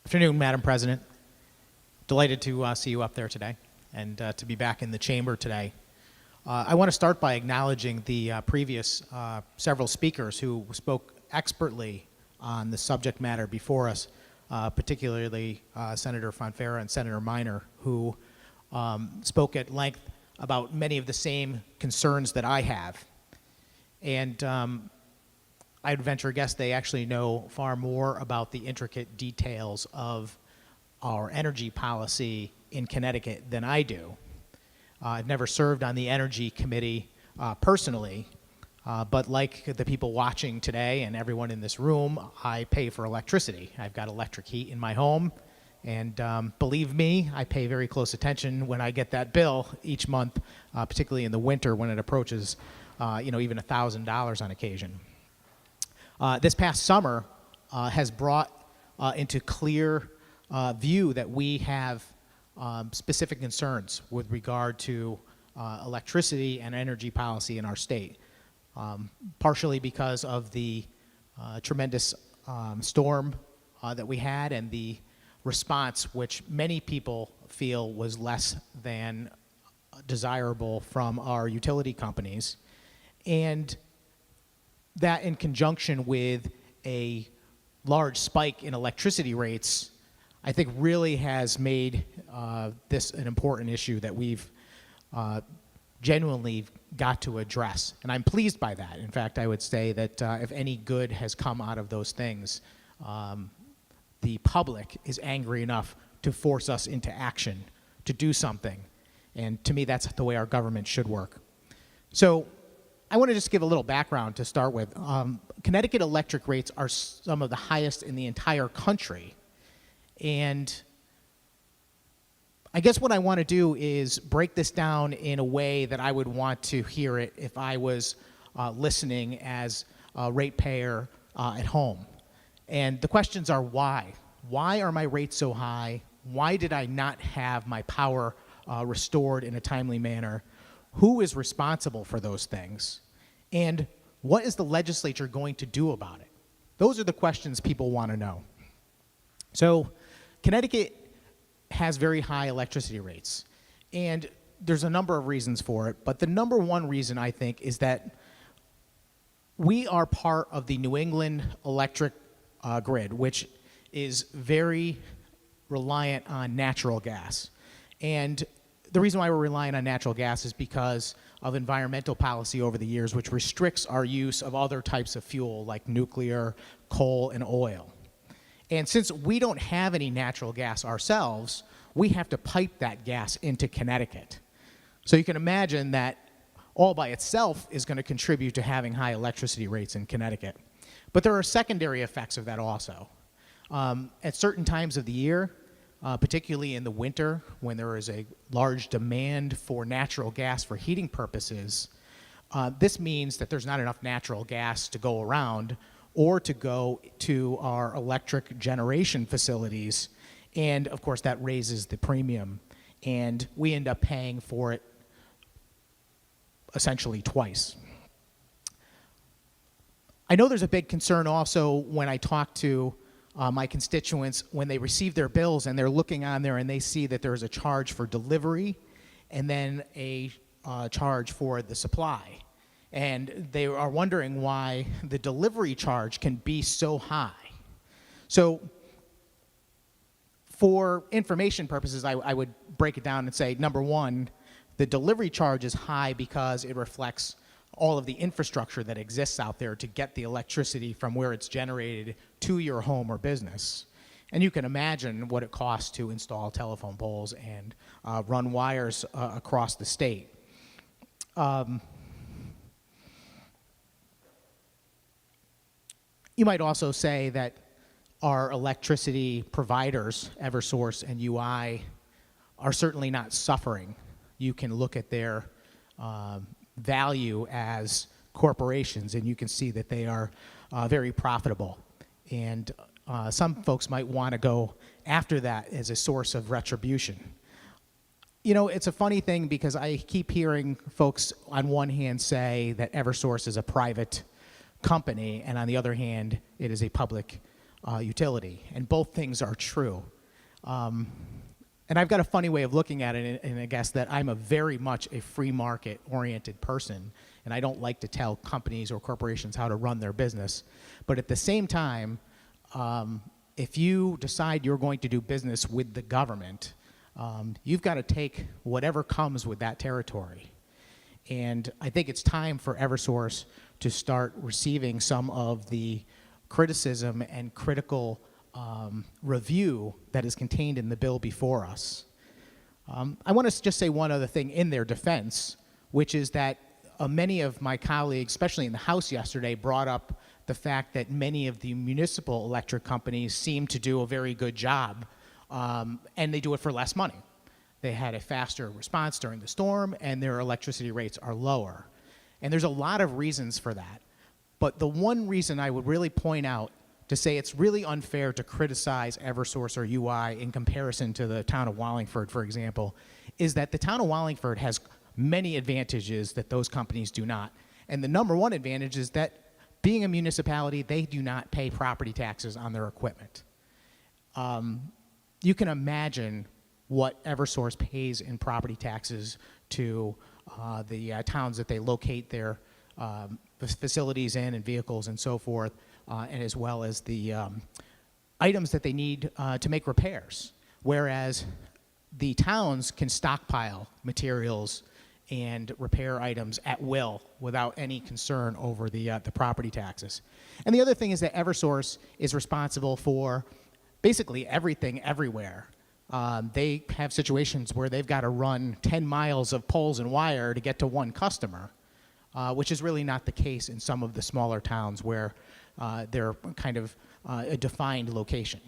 Afternoon, Madam President. Delighted to see you up there today and to be back in the chamber today. I want to start by acknowledging the previous several speakers who spoke expertly on the subject matter before us, particularly Senator Fonfara and Senator Minor, who spoke at length about many of the same concerns that I have. And I'd venture a guess they actually know far more about the intricate details of our energy policy in Connecticut than I do. I've never served on the Energy Committee personally, but like the people watching today and everyone in this room, I pay for electricity. I've got electric heat in my home, and believe me, I pay very close attention when I get that bill each month, particularly in the winter when it approaches even $1,000 on occasion. This past summer has brought into clear view that we have specific concerns with regard to electricity and energy policy in our state, partially because of the tremendous storm that we had and the response, which many people feel was less than desirable from our utility companies, and that in conjunction with a large spike in electricity rates, I think really has made this an important issue that we've genuinely got to address. And I'm pleased by that. In fact, I would say that if any good has come out of those things, the public is angry enough to force us into action, to do something. And to me, that's the way our government should work. So I want to just give a little background to start with. Connecticut electric rates are some of the highest in the entire country. And I guess what I want to do is break this down in a way that I would want to hear it if I was listening as a ratepayer at home. And the questions are why? Why are my rates so high? Why did I not have my power restored in a timely manner? Who is responsible for those things? And what is the legislature going to do about it? Those are the questions people want to know. So Connecticut has very high electricity rates, and there's a number of reasons for it, but the number one reason, I think, is that we are part of the New England electric grid, which is very reliant on natural gas. And the reason why we're relying on natural gas is because of environmental policy over the years, which restricts our use of other types of fuel like nuclear, coal, and oil. And since we don't have any natural gas ourselves, we have to pipe that gas into Connecticut. So you can imagine that all by itself is going to contribute to having high electricity rates in Connecticut. But there are secondary effects of that also. At certain times of the year, particularly in the winter when there is a large demand for natural gas for heating purposes, this means that there's not enough natural gas to go around or to go to our electric generation facilities. And of course that raises the premium, and we end up paying for it essentially twice. I know there's a big concern also when I talk to my constituents when they receive their bills and they're looking on there and they see that there's a charge for delivery and then a charge for the supply. And they are wondering why the delivery charge can be so high. So for information purposes, I would break it down and say, number one, the delivery charge is high because it reflects all of the infrastructure that exists out there to get the electricity from where it's generated to your home or business. And you can imagine what it costs to install telephone poles and run wires across the state. You might also say that our electricity providers, Eversource and UI, are certainly not suffering. You can look at their value as corporations, and you can see that they are very profitable. And some folks might want to go after that as a source of retribution. You know, it's a funny thing because I keep hearing folks on one hand say that Eversource is a private company, and on the other hand, it is a public utility, and both things are true. And I've got a funny way of looking at it, and I guess that I'm very much a free market oriented person, and I don't like to tell companies or corporations how to run their business. But at the same time, if you decide you're going to do business with the government, you've got to take whatever comes with that territory. And I think it's time for Eversource to start receiving some of the criticism and critical review that is contained in the bill before us. I want to just say one other thing in their defense, which is that many of my colleagues, especially in the House yesterday, brought up the fact that many of the municipal electric companies seem to do a very good job, and they do it for less money. They had a faster response during the storm, and their electricity rates are lower. And there's a lot of reasons for that. But the one reason I would really point out to say it's really unfair to criticize Eversource or UI in comparison to the town of Wallingford, for example, is that the town of Wallingford has many advantages that those companies do not. And the number one advantage is that being a municipality, they do not pay property taxes on their equipment. You can imagine what Eversource pays in property taxes to the towns that they locate their facilities in and vehicles and so forth, and as well as the items that they need to make repairs. Whereas the towns can stockpile materials and repair items at will without any concern over the property taxes. And the other thing is that Eversource is responsible for basically everything everywhere. They have situations where they've got to run 10 miles of poles and wire to get to one customer, which is really not the case in some of the smaller towns where they're kind of a defined location.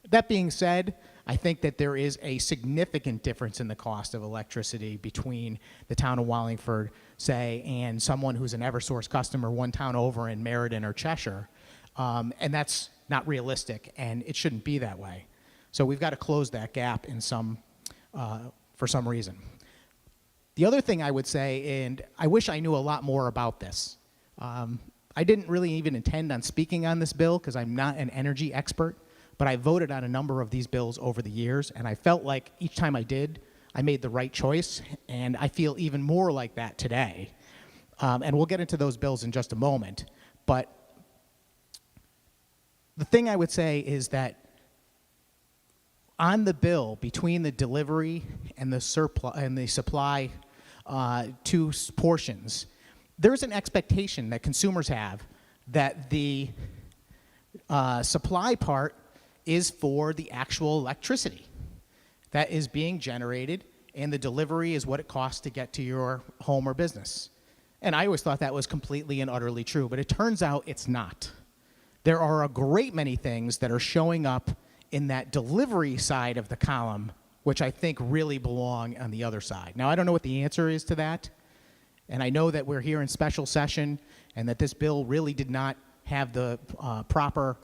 That being said, I think that there is a significant difference in the cost of electricity between the town of Wallingford, say, and someone who's an Eversource customer one town over in Meriden or Cheshire. And that's not realistic, and it shouldn't be that way. So we've got to close that gap in for some reason. The other thing I would say, and I wish I knew a lot more about this. I didn't really even intend on speaking on this bill because I'm not an energy expert, but I voted on a number of these bills over the years, and I felt like each time I did, I made the right choice, and I feel even more like that today. And we'll get into those bills in just a moment. But the thing I would say is that on the bill, between the delivery and the supply two portions, there's an expectation that consumers have that the supply part is for the actual electricity that is being generated, and the delivery is what it costs to get to your home or business. And I always thought that was completely and utterly true, but it turns out it's not. There are a great many things that are showing up in that delivery side of the column, which I think really belong on the other side. Now, I don't know what the answer is to that, and I know that we're here in special session and that this bill really did not have the proper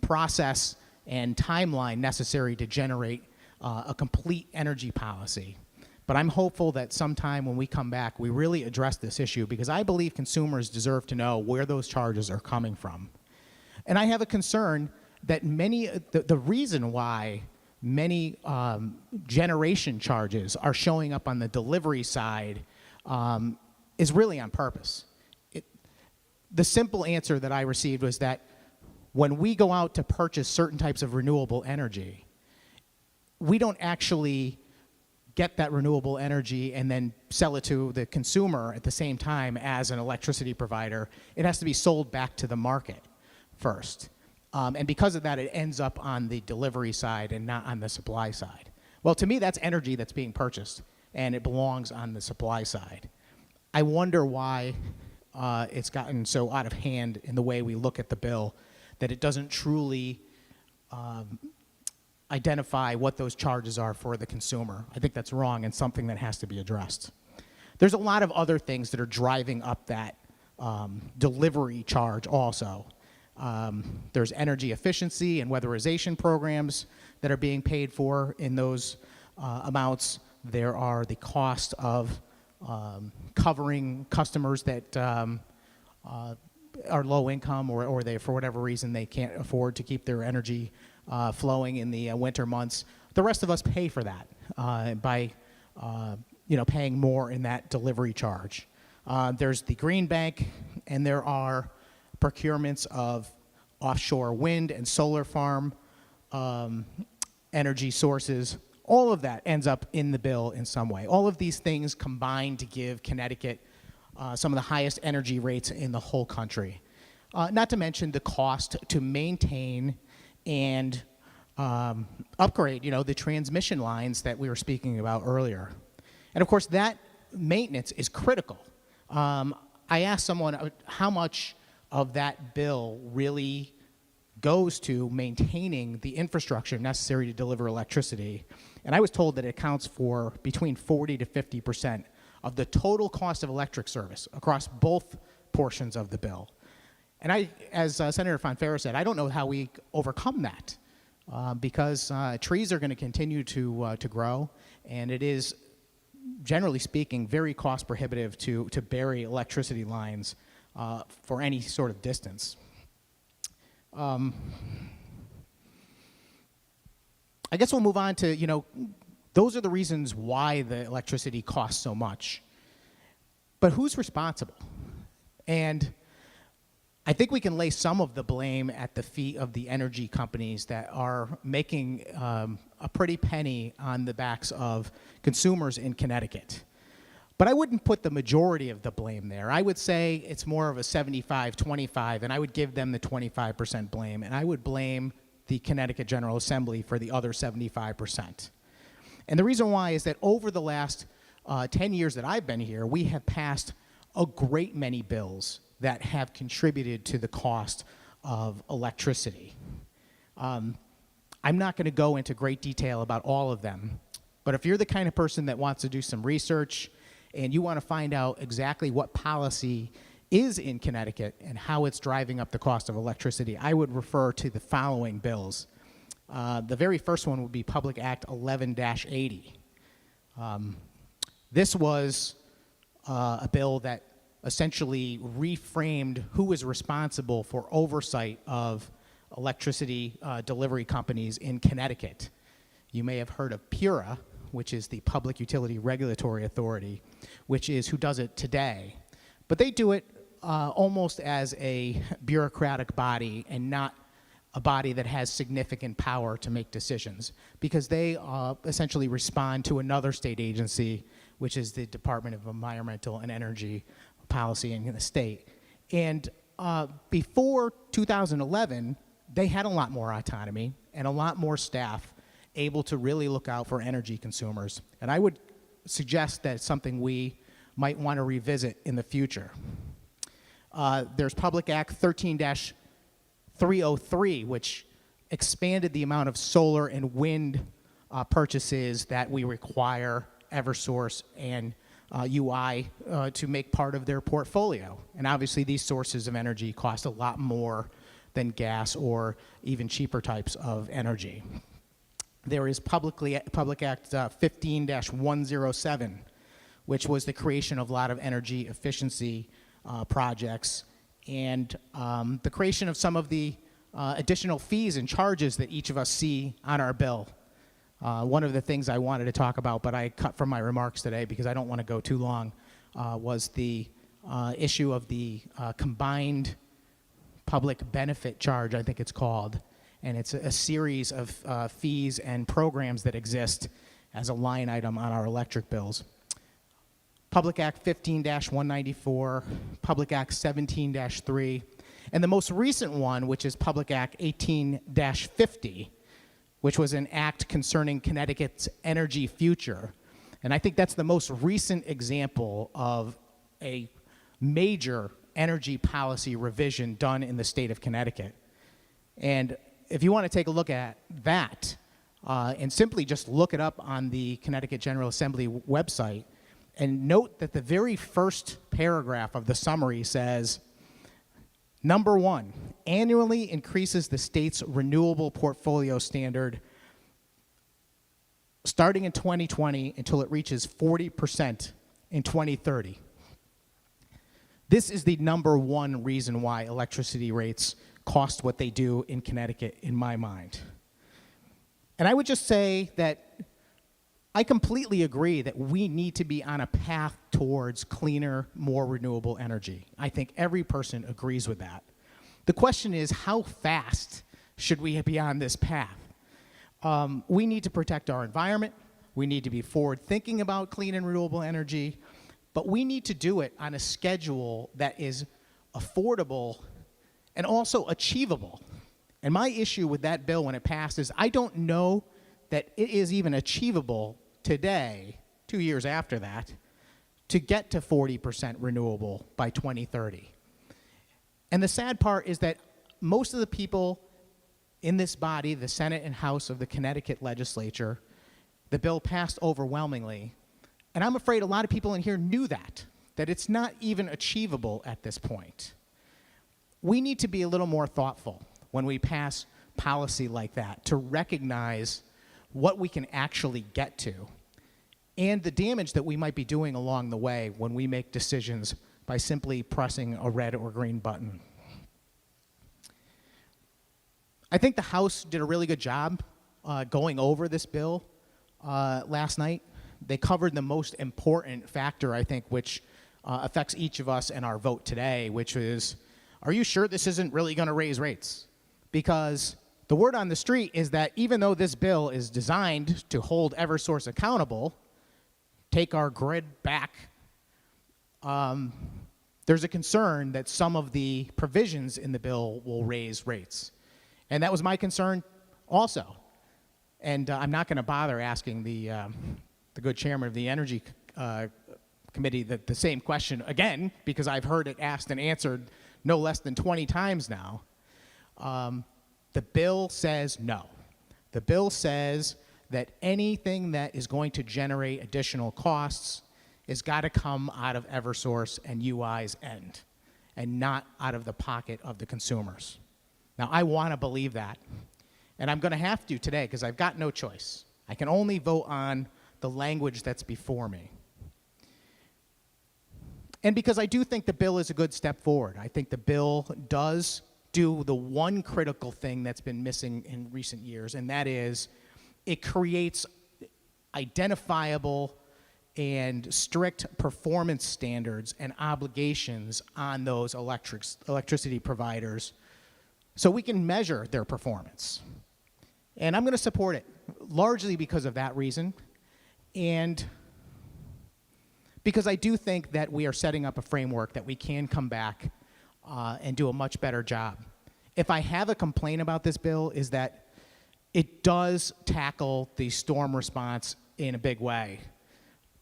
process and timeline necessary to generate a complete energy policy. But I'm hopeful that sometime when we come back, we really address this issue, because I believe consumers deserve to know where those charges are coming from. And I have a concern that the reason why many generation charges are showing up on the delivery side is really on purpose. The simple answer that I received was that when we go out to purchase certain types of renewable energy, we don't actually get that renewable energy and then sell it to the consumer at the same time as an electricity provider. It has to be sold back to the market first. And because of that, it ends up on the delivery side and not on the supply side. Well, to me, that's energy that's being purchased, and it belongs on the supply side. I wonder why it's gotten so out of hand in the way we look at the bill, that it doesn't truly identify what those charges are for the consumer. I think that's wrong and something that has to be addressed. There's a lot of other things that are driving up that delivery charge also. There's energy efficiency and weatherization programs that are being paid for in those amounts. There are the cost of covering customers that are low income, or they, for whatever reason, they can't afford to keep their energy flowing in the winter months. The rest of us pay for that by paying more in that delivery charge. There's the green bank, and there are procurements of offshore wind and solar farm energy sources. All of that ends up in the bill in some way. All of these things combine to give Connecticut some of the highest energy rates in the whole country. Not to mention the cost to maintain and upgrade, the transmission lines that we were speaking about earlier. And of course, that maintenance is critical. I asked someone how much of that bill really goes to maintaining the infrastructure necessary to deliver electricity. And I was told that it accounts for between 40 to 50% of the total cost of electric service across both portions of the bill. And I, as Senator Fonfara said, I don't know how we overcome that because trees are going to continue to grow, and it is, generally speaking, very cost prohibitive to bury electricity lines for any sort of distance. I guess we'll move on to, those are the reasons why the electricity costs so much. But who's responsible? And I think we can lay some of the blame at the feet of the energy companies that are making a pretty penny on the backs of consumers in Connecticut. But I wouldn't put the majority of the blame there. I would say it's more of a 75-25, and I would give them the 25% blame, and I would blame the Connecticut General Assembly for the other 75%. And the reason why is that over the last 10 years that I've been here, we have passed a great many bills that have contributed to the cost of electricity. I'm not going to go into great detail about all of them, but if you're the kind of person that wants to do some research and you want to find out exactly what policy is in Connecticut and how it's driving up the cost of electricity, I would refer to the following bills. The very first one would be Public Act 11-80. This was a bill that essentially reframed who was responsible for oversight of electricity delivery companies in Connecticut. You may have heard of PURA, which is the Public Utility Regulatory Authority, which is who does it today. But they do it almost as a bureaucratic body and not a body that has significant power to make decisions, because they essentially respond to another state agency, which is the Department of Environmental and Energy Policy in the state. And before 2011, they had a lot more autonomy and a lot more staff able to really look out for energy consumers. And I would suggest that it's something we might want to revisit in the future. There's Public Act 13-303, which expanded the amount of solar and wind purchases that we require Eversource and UI to make part of their portfolio. And obviously these sources of energy cost a lot more than gas or even cheaper types of energy. There is Public Act 15-107, which was the creation of a lot of energy efficiency projects and the creation of some of the additional fees and charges that each of us see on our bill. One of the things I wanted to talk about, but I cut from my remarks today because I don't want to go too long, was the issue of the combined public benefit charge, I think it's called. And it's a series of fees and programs that exist as a line item on our electric bills. Public Act 15-194, Public Act 17-3, and the most recent one, which is Public Act 18-50, which was an act concerning Connecticut's energy future. And I think that's the most recent example of a major energy policy revision done in the state of Connecticut. And if you want to take a look at that and simply just look it up on the Connecticut General Assembly website, and note that the very first paragraph of the summary says, number one, annually increases the state's renewable portfolio standard starting in 2020 until it reaches 40% in 2030. This is the number one reason why electricity rates cost what they do in Connecticut, in my mind. And I would just say that I completely agree that we need to be on a path towards cleaner, more renewable energy. I think every person agrees with that. The question is, how fast should we be on this path? We need to protect our environment. We need to be forward-thinking about clean and renewable energy. But we need to do it on a schedule that is affordable and also achievable. And my issue with that bill when it passed is I don't know that it is even achievable today, 2 years after that, to get to 40% renewable by 2030. And the sad part is that most of the people in this body, the Senate and House of the Connecticut legislature, the bill passed overwhelmingly. And I'm afraid a lot of people in here knew that it's not even achievable at this point. We need to be a little more thoughtful when we pass policy like that to recognize what we can actually get to and the damage that we might be doing along the way when we make decisions by simply pressing a red or green button. I think the House did a really good job going over this bill last night. They covered the most important factor, I think, which affects each of us in our vote today, which is, are you sure this isn't really going to raise rates? Because the word on the street is that even though this bill is designed to hold Eversource accountable, take our grid back, there's a concern that some of the provisions in the bill will raise rates. And that was my concern also. And I'm not going to bother asking the good chairman of the Energy Committee the same question again, because I've heard it asked and answered no less than 20 times now. The bill says no. The bill says that anything that is going to generate additional costs has got to come out of Eversource and UI's end and not out of the pocket of the consumers. Now, I want to believe that, and I'm going to have to today because I've got no choice. I can only vote on the language that's before me. And because I do think the bill is a good step forward. I think the bill does do the one critical thing that's been missing in recent years, and that is it creates identifiable and strict performance standards and obligations on those electricity providers so we can measure their performance. And I'm going to support it largely because of that reason, and because I do think that we are setting up a framework that we can come back and do a much better job. If I have a complaint about this bill is that it does tackle the storm response in a big way,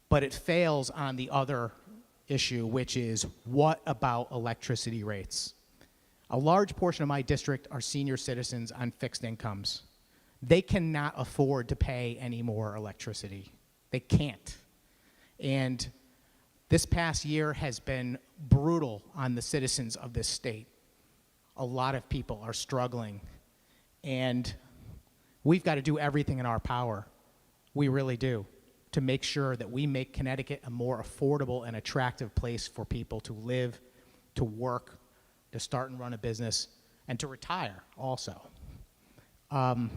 but it fails on the other issue, which is what about electricity rates? A large portion of my district are senior citizens on fixed incomes. They cannot afford to pay any more electricity. They can't. And this past year has been brutal on the citizens of this state. A lot of people are struggling, and we've got to do everything in our power, we really do, to make sure that we make Connecticut a more affordable and attractive place for people to live, to work, to start and run a business, and to retire also. I'll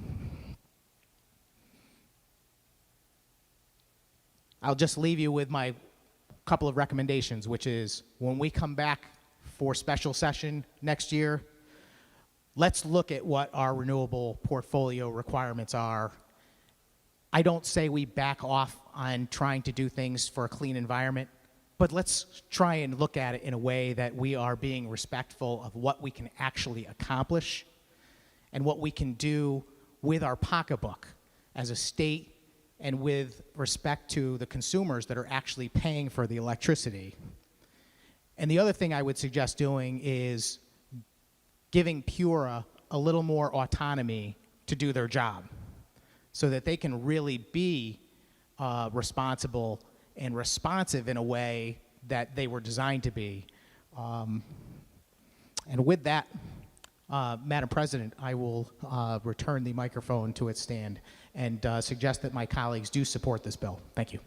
just leave you with my couple of recommendations, which is when we come back for special session next year, let's look at what our renewable portfolio requirements are. I don't say we back off on trying to do things for a clean environment, but let's try and look at it in a way that we are being respectful of what we can actually accomplish and what we can do with our pocketbook as a state and with respect to the consumers that are actually paying for the electricity. And the other thing I would suggest doing is giving Pura a little more autonomy to do their job so that they can really be responsible and responsive in a way that they were designed to be. And with that, Madam President, I will return the microphone to its stand and suggest that my colleagues do support this bill. Thank you.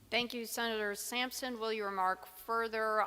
Thank you, Senator Sampson. Will you remark further